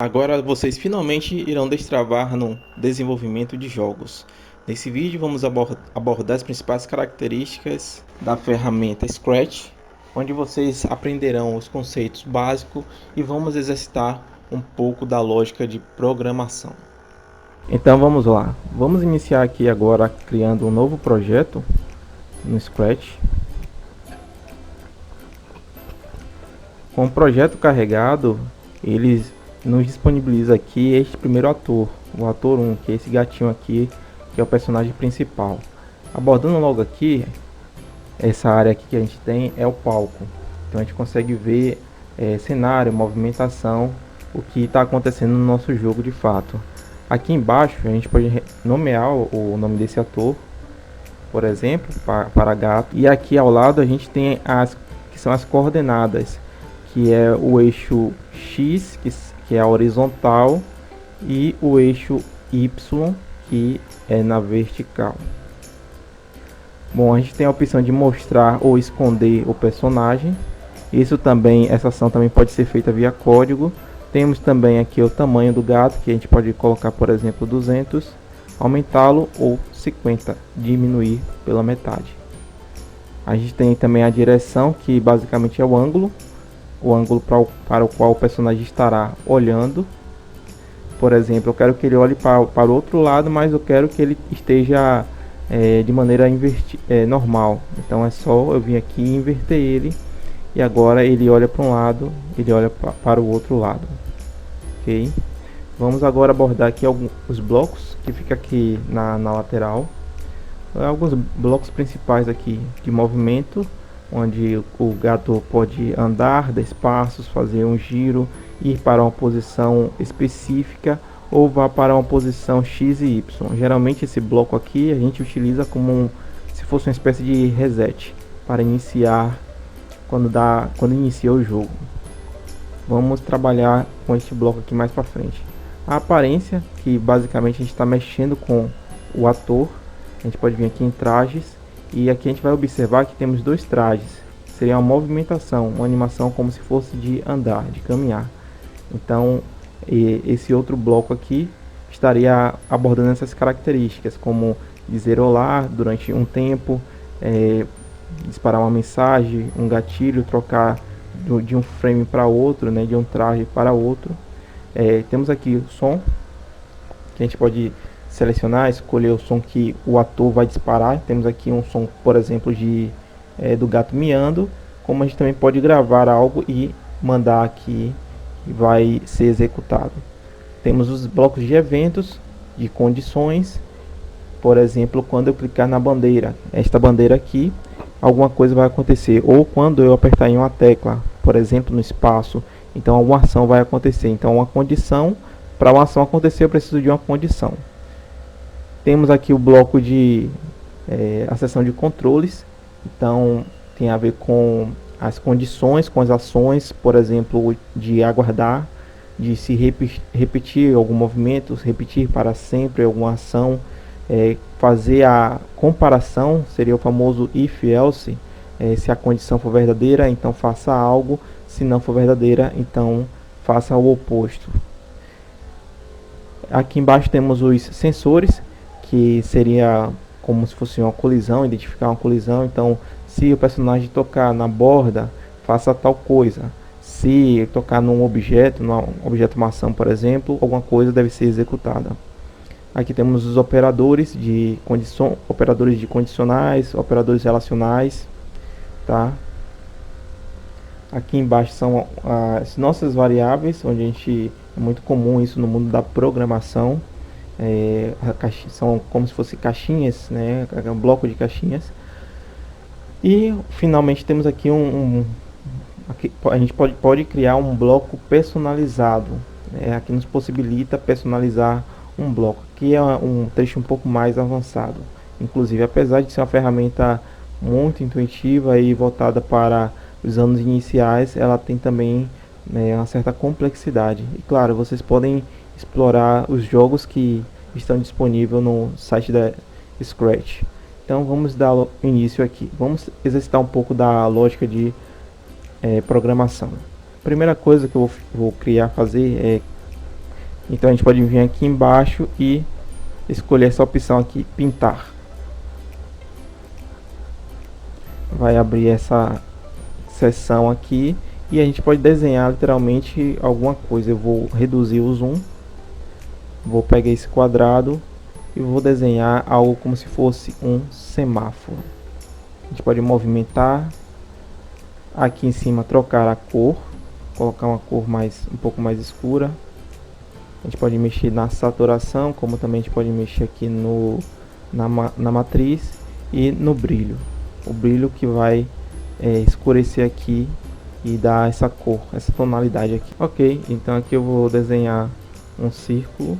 Agora vocês finalmente irão destravar no desenvolvimento de jogos. Nesse vídeo vamos abordar as principais características da ferramenta Scratch, onde vocês aprenderão os conceitos básicos e vamos exercitar um pouco da lógica de programação. Então vamos lá, vamos iniciar aqui agora criando um novo projeto no Scratch. Com o projeto carregado, eles nos disponibiliza aqui este primeiro ator, o ator 1, que é esse gatinho aqui, que é o personagem principal. Abordando logo aqui, essa área aqui que a gente tem é o palco. Então a gente consegue ver cenário, movimentação, o que está acontecendo no nosso jogo de fato. Aqui embaixo a gente pode nomear o nome desse ator, por exemplo, para gato. E aqui ao lado a gente tem as que são as coordenadas, que é o eixo X, que é a horizontal, e o eixo Y, que é na vertical. Bom, a gente tem a opção de mostrar ou esconder o personagem. Essa ação também pode ser feita via código. Temos também aqui o tamanho do gato, que a gente pode colocar, por exemplo, 200, aumentá-lo, ou 50, diminuir pela metade. A gente tem também a direção, que basicamente é o ângulo para o qual o personagem estará olhando. Por exemplo, eu quero que ele olhe para o outro lado, mas eu quero que ele esteja de maneira normal. Então é só eu vir aqui e inverter ele, e agora ele olha para um lado, ele olha para o outro lado. Ok? Vamos agora abordar aqui os blocos que fica aqui na lateral. Alguns blocos principais aqui de movimento, onde o gato pode andar, dar passos, fazer um giro, ir para uma posição específica ou vá para uma posição X e Y. Geralmente esse bloco aqui a gente utiliza como se fosse uma espécie de reset para iniciar quando inicia o jogo. Vamos trabalhar com este bloco aqui mais para frente. A aparência, que basicamente a gente está mexendo com o ator. A gente pode vir aqui em trajes, e aqui a gente vai observar que temos dois trajes. Seria uma movimentação, uma animação como se fosse de andar, de caminhar. Então esse outro bloco aqui estaria abordando essas características, como dizer olá durante um tempo, disparar uma mensagem, um gatilho, trocar de um frame para outro, né, de um traje para outro. Temos aqui o som, que a gente pode selecionar, escolher o som que o ator vai disparar. Temos aqui um som, por exemplo, do gato miando, como a gente também pode gravar algo e mandar aqui e vai ser executado. Temos os blocos de eventos, de condições. Por exemplo, quando eu clicar na bandeira, esta bandeira aqui, alguma coisa vai acontecer, ou quando eu apertar em uma tecla, por exemplo, no espaço, então alguma ação vai acontecer. Então uma condição, para uma ação acontecer eu preciso de uma condição. Temos aqui o bloco de a seção de controles. Então tem a ver com as condições, com as ações, por exemplo, de aguardar, de se repetir algum movimento, repetir para sempre alguma ação, fazer a comparação, seria o famoso if else. Se a condição for verdadeira, então faça algo; se não for verdadeira, então faça o oposto. Aqui embaixo temos os sensores, que seria como se fosse uma colisão, identificar uma colisão. Então, se o personagem tocar na borda, faça tal coisa. Se tocar num objeto, uma ação, por exemplo, alguma coisa deve ser executada. Aqui temos os operadores de condicionais, operadores relacionais, tá? Aqui embaixo são as nossas variáveis, onde é muito comum isso no mundo da programação. São como se fossem caixinhas, né? Um bloco de caixinhas. E finalmente temos aqui aqui a gente pode criar um bloco personalizado, né? Aqui nos possibilita personalizar um bloco, que é um trecho um pouco mais avançado. Inclusive, apesar de ser uma ferramenta muito intuitiva e voltada para os anos iniciais, ela tem também, né, uma certa complexidade. E claro, vocês podem explorar os jogos que estão disponíveis no site da Scratch. Então vamos dar início aqui. Vamos exercitar um pouco da lógica de programação. A primeira coisa que eu vou fazer é Então a gente pode vir aqui embaixo e escolher essa opção aqui, pintar. Vai abrir essa seção aqui e a gente pode desenhar literalmente alguma coisa. Eu vou reduzir o zoom, vou pegar esse quadrado e vou desenhar algo como se fosse um semáforo. A gente pode movimentar aqui em cima, trocar a cor, colocar uma cor um pouco mais escura. A gente pode mexer na saturação, como também a gente pode mexer aqui na matriz e no brilho. O brilho que vai escurecer aqui e dar essa cor, essa tonalidade aqui. Ok, então aqui eu vou desenhar um círculo.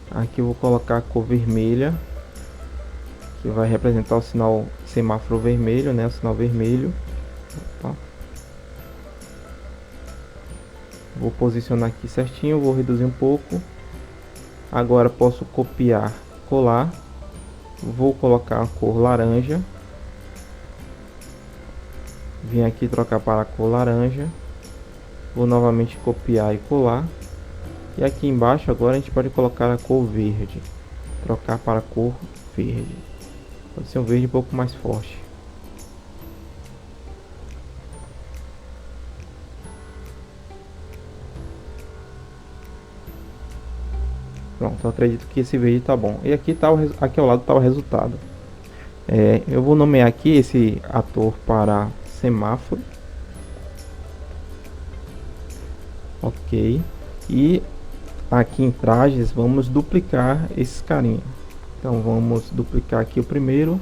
Aqui eu vou colocar a cor vermelha, que vai representar o sinal semáforo vermelho, né? O sinal vermelho. Opa. Vou posicionar aqui certinho, vou reduzir um pouco. Agora posso copiar, colar. Vou colocar a cor laranja. Vim aqui trocar para a cor laranja. Vou novamente copiar e colar. E aqui embaixo agora a gente pode colocar a cor verde. Trocar para a cor verde. Pode ser um verde um pouco mais forte. Pronto, eu acredito que esse verde tá bom. E aqui, aqui ao lado está o resultado. Eu vou nomear aqui esse ator para semáforo. Ok. E aqui em trajes vamos duplicar esses carinha. Então vamos duplicar aqui o primeiro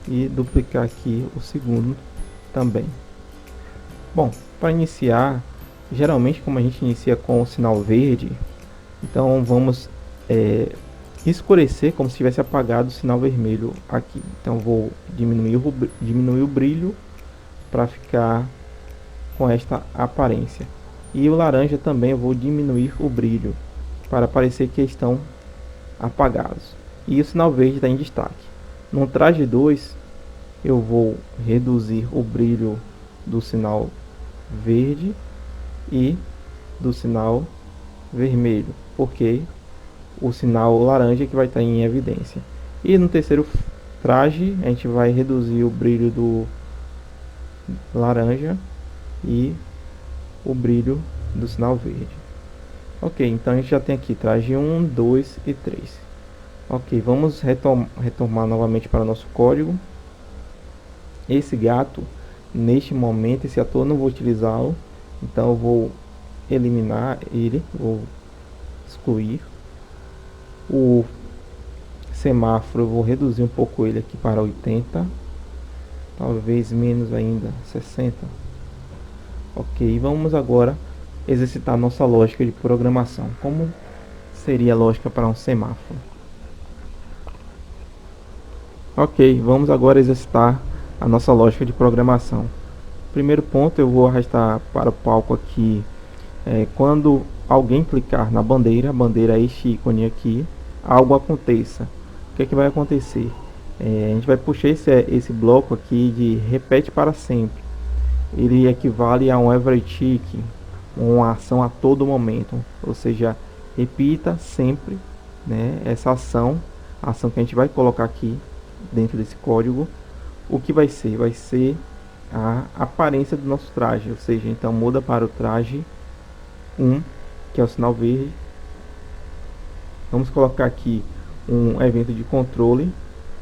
e duplicar aqui o segundo também. Bom, para iniciar, geralmente como a gente inicia com o sinal verde, então vamos escurecer como se tivesse apagado o sinal vermelho aqui. Então vou diminuir o brilho para ficar com esta aparência. E o laranja também eu vou diminuir o brilho para parecer que estão apagados. E o sinal verde está em destaque. No traje 2 eu vou reduzir o brilho do sinal verde e do sinal vermelho, porque o sinal laranja que vai estar em evidência. E no terceiro traje a gente vai reduzir o brilho do laranja e o brilho do sinal verde. Ok, então a gente já tem aqui traje 1, 2 e 3. Ok, vamos retomar novamente para o nosso código. Esse gato, neste momento, esse ator não vou utilizá-lo, então eu vou eliminar ele, vou excluir. O semáforo eu vou reduzir um pouco ele aqui para 80, talvez menos ainda, 60. Ok, vamos agora exercitar nossa lógica de programação. Como seria a lógica para um semáforo? Ok, vamos agora exercitar a nossa lógica de programação. Primeiro ponto, eu vou arrastar para o palco aqui quando alguém clicar na bandeira, este ícone aqui, algo aconteça. O que é que vai acontecer? A gente vai puxar esse bloco aqui de repete para sempre. Ele equivale a um every tick, uma ação a todo momento, ou seja, repita sempre, né, essa ação, a ação que a gente vai colocar aqui dentro desse código. O que vai ser? Vai ser a aparência do nosso traje, ou seja, então muda para o traje 1, que é o sinal verde. Vamos colocar aqui um evento de controle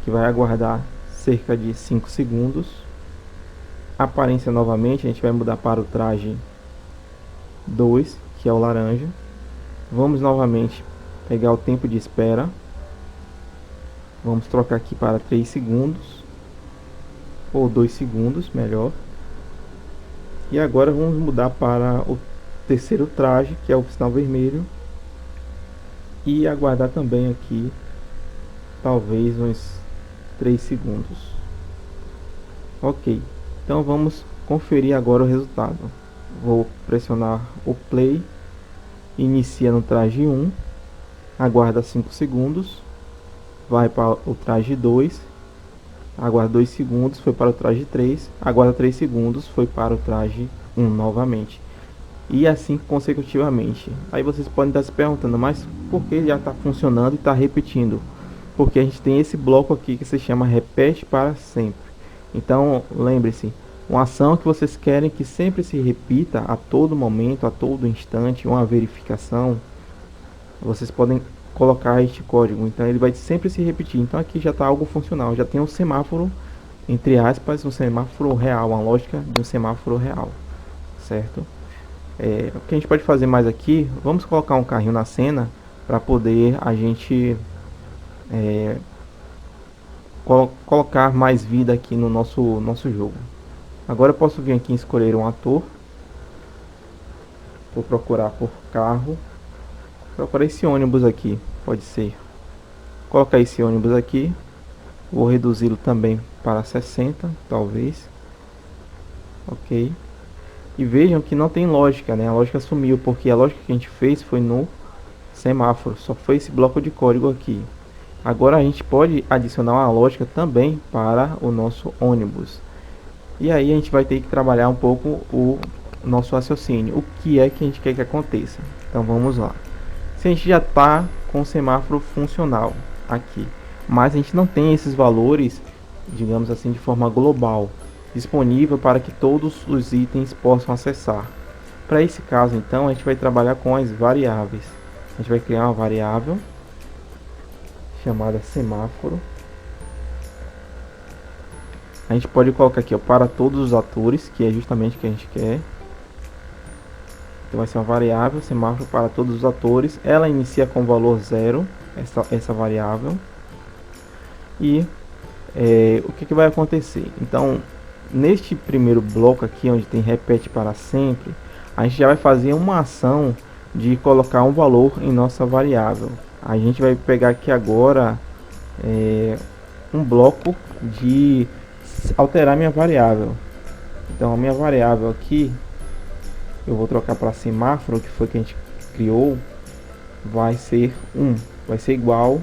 que vai aguardar cerca de 5 segundos. Aparência novamente, a gente vai mudar para o traje 2, que é o laranja. Vamos novamente pegar o tempo de espera. Vamos trocar aqui para 3 segundos. Ou 2 segundos, melhor. E agora vamos mudar para o terceiro traje, que é o sinal vermelho. E aguardar também aqui, talvez uns 3 segundos. Ok, então vamos conferir agora o resultado. Vou pressionar o play. Inicia no traje 1. Aguarda 5 segundos. Vai para o traje 2. Aguarda 2 segundos, foi para o traje 3. Aguarda 3 segundos, foi para o traje 1 novamente. e assim consecutivamente. Aí vocês podem estar se perguntando, mas por que já está funcionando e está repetindo? Porque a gente tem esse bloco aqui que se chama repete para sempre. Então lembre-se, uma ação que vocês querem que sempre se repita a todo momento, a todo instante, uma verificação, vocês podem colocar este código. Então ele vai sempre se repetir. Então aqui já está algo funcional, já tem um semáforo, entre aspas, um semáforo real, uma lógica de um semáforo real, certo? O que a gente pode fazer mais aqui, vamos colocar um carrinho na cena para poder a gente colocar mais vida aqui no nosso jogo. Agora eu posso vir aqui e escolher um ator. Vou procurar por carro. Procurar esse ônibus aqui, pode ser. Colocar esse ônibus aqui. Vou reduzi-lo também para 60, talvez. Ok. E vejam que não tem lógica, né? A lógica sumiu, porque a lógica que a gente fez foi no semáforo. Só foi esse bloco de código aqui. Agora a gente pode adicionar uma lógica também para o nosso ônibus. E aí a gente vai ter que trabalhar um pouco o nosso raciocínio. O que é que a gente quer que aconteça? Então vamos lá. Se a gente já está com o semáforo funcional aqui, mas a gente não tem esses valores, digamos assim, de forma global, disponível para que todos os itens possam acessar. Para esse caso, então, a gente vai trabalhar com as variáveis. A gente vai criar uma variável chamada semáforo. A gente pode colocar aqui, ó, para todos os atores, que é justamente o que a gente quer. Então vai ser uma variável semáforo para todos os atores. Ela inicia com valor 0, essa variável. E o que vai acontecer? Então, neste primeiro bloco aqui, onde tem repete para sempre, a gente já vai fazer uma ação de colocar um valor em nossa variável. A gente vai pegar aqui agora um bloco de alterar minha variável. Então a minha variável aqui, eu vou trocar para semáforo, que foi que a gente criou, vai ser 1, vai ser igual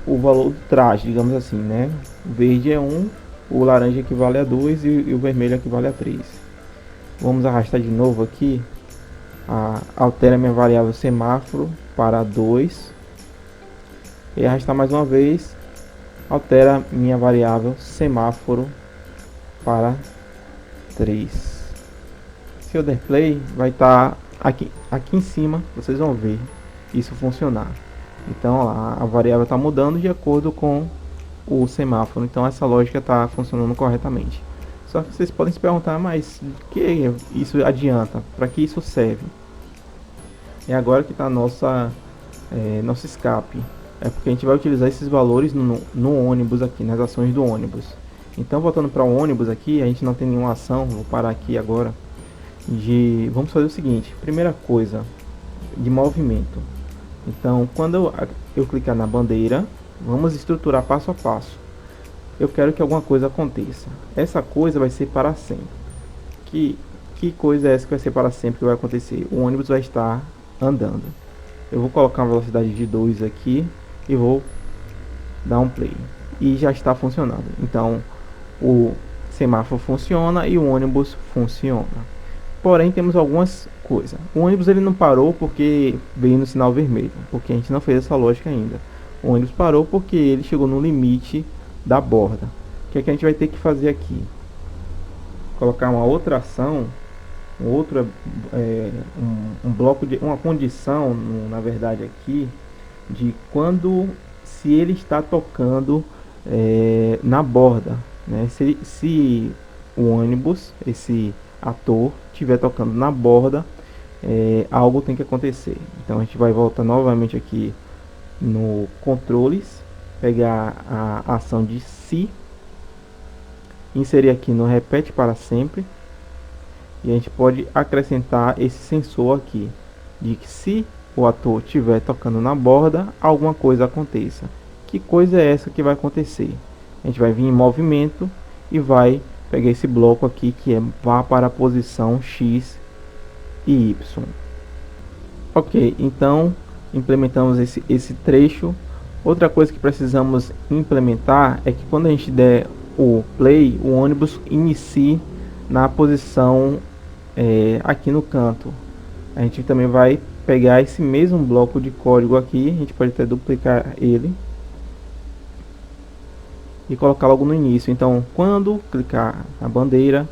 o valor do traje, digamos assim, né? O verde é 1, o laranja equivale a 2 e o vermelho equivale a 3. Vamos arrastar de novo aqui, altera minha variável semáforo para 2 e arrastar mais uma vez, altera minha variável semáforo para 3. Se eu der play, vai estar aqui em cima, vocês vão ver isso funcionar. Então a variável está mudando de acordo com o semáforo, então essa lógica está funcionando corretamente. Só que vocês podem se perguntar, mas o que isso adianta? Para que isso serve? É agora que está nosso escape. É porque a gente vai utilizar esses valores no ônibus aqui, nas ações do ônibus. Então voltando para o ônibus aqui, a gente não tem nenhuma ação, vou parar aqui agora. Vamos fazer o seguinte, primeira coisa, de movimento. Então quando eu clicar na bandeira, vamos estruturar passo a passo. Eu quero que alguma coisa aconteça. Essa coisa vai ser para sempre. Que coisa é essa que vai ser para sempre que vai acontecer? O ônibus vai estar andando. Eu vou colocar uma velocidade de 2 aqui e vou dar um play. E já está funcionando. Então o semáforo funciona e o ônibus funciona. Porém temos algumas coisas. O ônibus ele não parou porque veio no sinal vermelho, porque a gente não fez essa lógica ainda. O ônibus parou porque ele chegou no limite da borda. O que é que a gente vai ter que fazer aqui? Colocar uma outra ação, um bloco de uma condição, na verdade aqui, de quando se ele está tocando na borda, né? Se o ônibus, esse ator, estiver tocando na borda, algo tem que acontecer. Então a gente vai voltar novamente aqui no controles, pegar a ação de se, inserir aqui no repete para sempre, e a gente pode acrescentar esse sensor aqui de que se o ator estiver tocando na borda, alguma coisa aconteça. Que coisa é essa que vai acontecer? A gente vai vir em movimento e vai pegar esse bloco aqui que é vá para a posição X e Y. Ok, então implementamos esse trecho. Outra coisa que precisamos implementar é que quando a gente der o play, o ônibus inicie na posição aqui no canto. A gente também vai pegar esse mesmo bloco de código aqui, a gente pode até duplicar ele e colocar logo no início. Então, quando clicar na bandeira,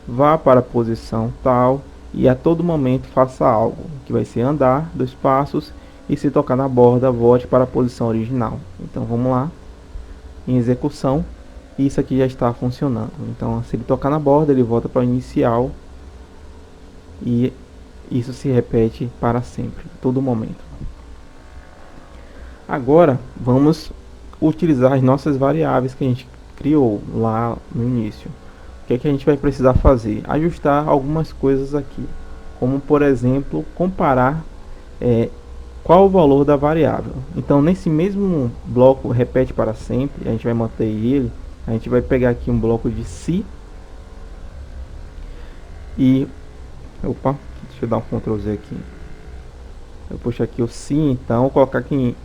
vá para a posição tal e a todo momento faça algo, que vai ser andar 2 passos e se tocar na borda, volte para a posição original. Então, vamos lá, em execução, isso aqui já está funcionando. Então, se ele tocar na borda, ele volta para o inicial e isso se repete para sempre, todo momento. Agora, vamos utilizar as nossas variáveis que a gente criou lá no início. O que é que a gente vai precisar fazer? Ajustar algumas coisas aqui, como por exemplo, comparar qual o valor da variável. Então, nesse mesmo bloco repete para sempre, a gente vai manter ele, a gente vai pegar aqui um bloco de se e opa, deixa eu dar um Ctrl Z aqui. Eu puxo aqui o se, então vou colocar aqui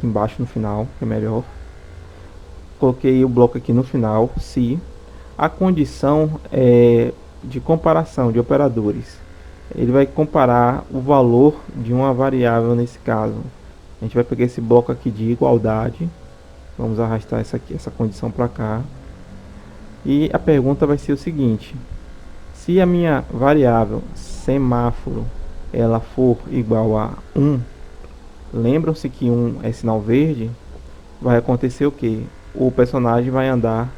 embaixo no final, que é melhor. Coloquei o bloco aqui no final, se a condição é de comparação de operadores. Ele vai comparar o valor de uma variável nesse caso. A gente vai pegar esse bloco aqui de igualdade. Vamos arrastar essa condição para cá. E a pergunta vai ser o seguinte: se a minha variável semáforo ela for igual a 1, lembram-se que 1 é sinal verde, vai acontecer o que? O personagem vai andar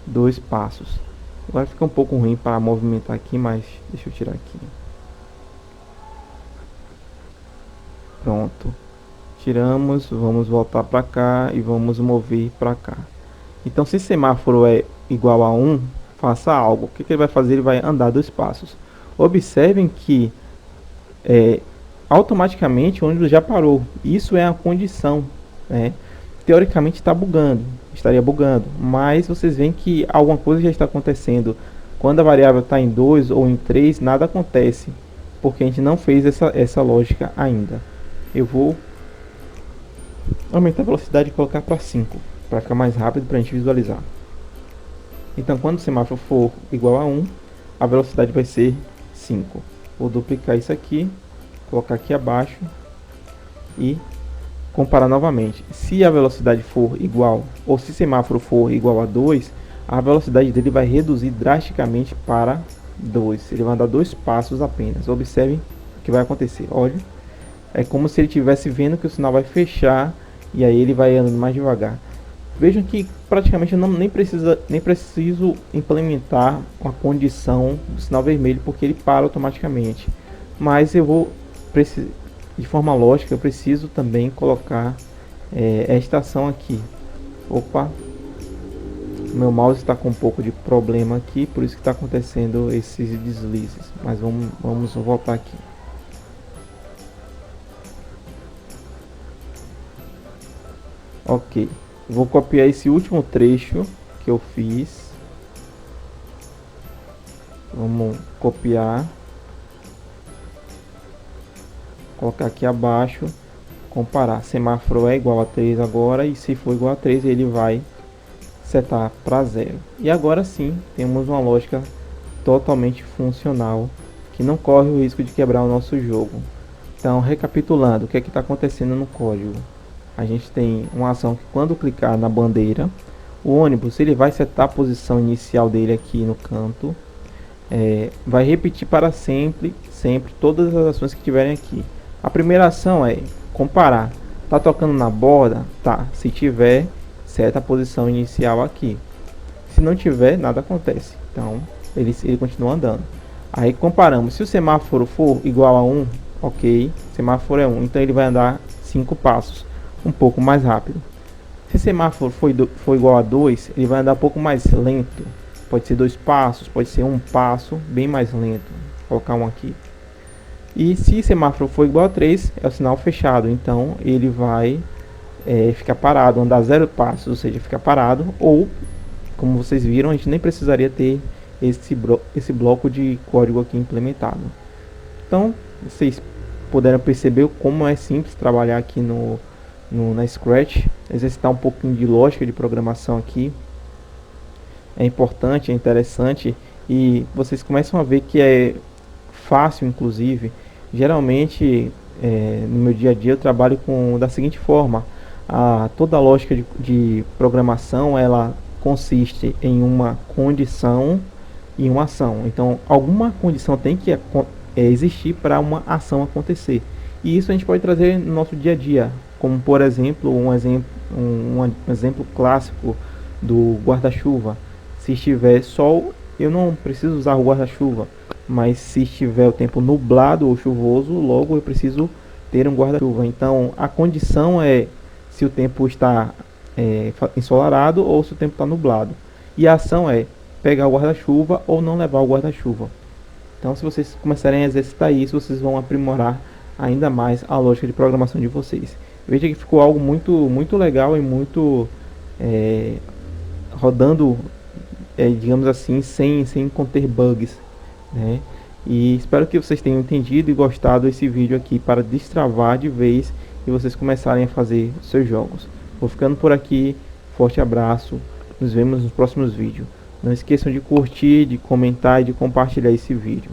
2 passos. Agora fica um pouco ruim para movimentar aqui, mas deixa eu tirar aqui. Pronto. Tiramos, vamos voltar para cá e vamos mover para cá. Então, se semáforo é igual a 1, faça algo. O que ele vai fazer? Ele vai andar 2 passos. Observem que automaticamente o ônibus já parou. Isso é a condição, né? Teoricamente está bugando, estaria bugando, mas vocês veem que alguma coisa já está acontecendo. Quando a variável está em 2 ou em 3, nada acontece, porque a gente não fez essa lógica ainda. Eu vou aumentar a velocidade e colocar para 5, para ficar mais rápido para a gente visualizar. Então, quando o semáforo for igual a 1, a velocidade vai ser 5. Vou duplicar isso aqui, colocar aqui abaixo e comparar novamente. Se a velocidade for igual, ou se o semáforo for igual a 2, a velocidade dele vai reduzir drasticamente para 2. Ele vai andar 2 passos apenas. Observem o que vai acontecer. Olha, é como se ele estivesse vendo que o sinal vai fechar e aí ele vai andando mais devagar. Vejam que praticamente eu nem preciso implementar uma condição do sinal vermelho, porque ele para automaticamente. Mas eu vou precisar, de forma lógica, eu preciso também colocar esta ação aqui. Opa, meu mouse está com um pouco de problema aqui, por isso que está acontecendo esses deslizes. Mas vamos voltar aqui. Ok, vou copiar esse último trecho que eu fiz. Vamos copiar, colocar aqui abaixo, comparar. Semáforo é igual a 3 agora, e se for igual a 3 ele vai setar para 0. E agora sim, temos uma lógica totalmente funcional, que não corre o risco de quebrar o nosso jogo. Então, recapitulando, o que é que está acontecendo no código? A gente tem uma ação que, quando clicar na bandeira, o ônibus ele vai setar a posição inicial dele aqui no canto, vai repetir para sempre todas as ações que tiverem aqui. A primeira ação é comparar. Tá tocando na borda? Tá. Se tiver, seta a posição inicial aqui. Se não tiver, nada acontece. Então, ele continua andando. Aí comparamos. Se o semáforo for igual a 1, ok, semáforo é 1, então ele vai andar 5 passos, um pouco mais rápido. Se o semáforo for igual a 2, ele vai andar um pouco mais lento. Pode ser 2 passos, pode ser 1 passo, bem mais lento. Vou colocar um aqui. E se o semáforo for igual a 3, é o sinal fechado, então ele vai ficar parado, andar 0 passos, ou seja, ficar parado. Ou, como vocês viram, a gente nem precisaria ter esse bloco de código aqui implementado. Então, vocês puderam perceber como é simples trabalhar aqui na Scratch, exercitar um pouquinho de lógica de programação aqui. É importante, é interessante e vocês começam a ver que é fácil, inclusive. Geralmente, no meu dia a dia eu trabalho da seguinte forma: toda a lógica de programação ela consiste em uma condição e uma ação. Então, alguma condição tem que existir para uma ação acontecer. E isso a gente pode trazer no nosso dia a dia, como por exemplo, um exemplo clássico do guarda-chuva. Se estiver sol, eu não preciso usar o guarda-chuva, mas se estiver o tempo nublado ou chuvoso, logo eu preciso ter um guarda-chuva. Então, a condição é se o tempo está ensolarado ou se o tempo está nublado. E a ação é pegar o guarda-chuva ou não levar o guarda-chuva. Então, se vocês começarem a exercitar isso, vocês vão aprimorar ainda mais a lógica de programação de vocês. Veja que ficou algo muito legal e muito rodando, digamos assim, sem conter bugs, né? E espero que vocês tenham entendido e gostado desse vídeo aqui para destravar de vez e vocês começarem a fazer seus jogos. Vou ficando por aqui, forte abraço, nos vemos nos próximos vídeos. Não esqueçam de curtir, de comentar e de compartilhar esse vídeo.